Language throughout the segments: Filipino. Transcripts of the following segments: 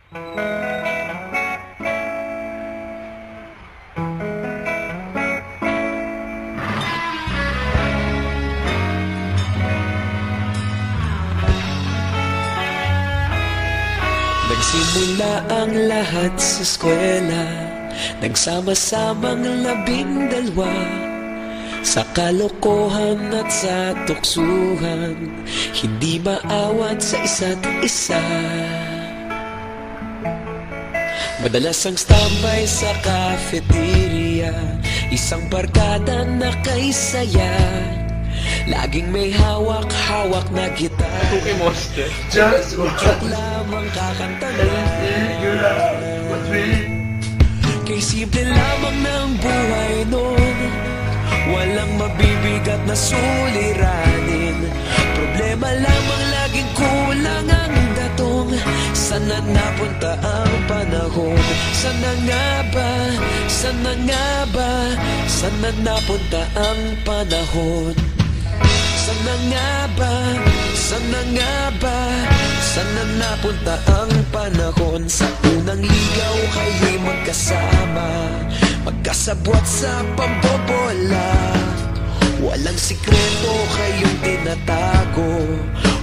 Nagsimula ang lahat sa eskwela, nagsama-samang 12 sa kalokohan at sa tuksuhan, hindi maawat sa isa't isa. Madalas ang standby sa cafeteria, isang barkada na kay saya, laging may hawak-hawak na gitar. Cookie Monster. Just Joke lamang kakantahan. Kay simple lamang ng buhay nun, walang mabibigat na suliranin. Problema lamang laging kulang ang datong. Sana napunta ang panahon? Sana nga ba? Sana nga ba? Sana napunta ang panahon? Sana nga ba? Sana nga ba? Sana napunta ang panahon? Sa unang ligaw kayo'y magkasama, magkasabwat sa pambobola. Walang sikreto kayong tinatago,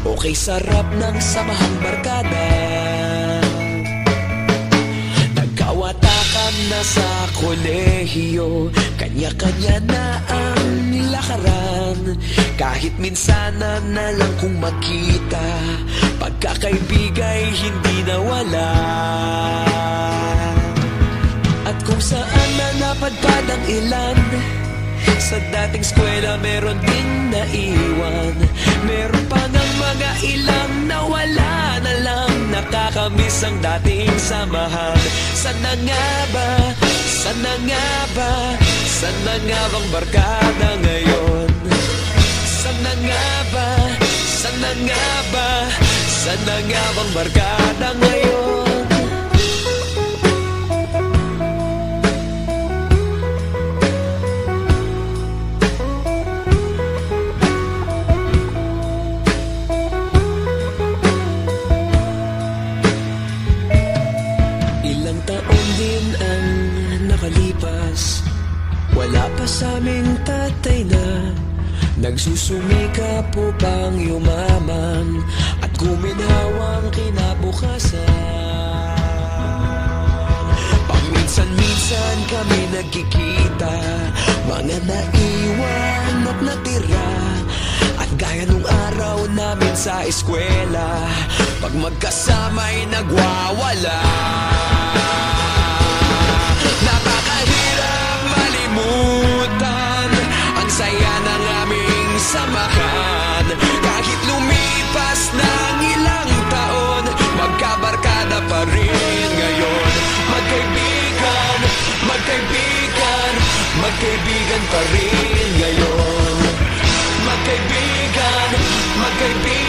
okay sarap ng samahang barkada. Nagkawatakan na sa kolehiyo, kanya-kanya na ang lakaran. Kahit minsan na lang kung magkita, pagkakaibigay hindi nawala. At kung saan na napadpad ang ilan, sa dating eskwela meron ding naiwan. Meron pa ng mga ilang nawala na lang, nakakamiss ang dating samahan. Sana nga ba? Sana nga ba? Sana nga bang barkada ngayon? Sana nga ba? Sana nga ba? Sana nga bang barkada ngayon? Ilang taon din ang nakalipas, wala pa sa aming tatay na nagsusumikap upang yumaman at guminhawang kinabukasan. Paminsan-minsan kami nagkikita, mga naiwan at natira, at gaya nung araw namin sa eskwela, pag magkasama'y nagwawala. Nakakahirap malimutan ang saya ng aming samahan. Kahit lumipas ng ilang taon, magkabarkada pa rin ngayon. Magkaibigan, magkaibigan, magkaibigan pa rin ngayon. Magkaibigan, magkaibigan,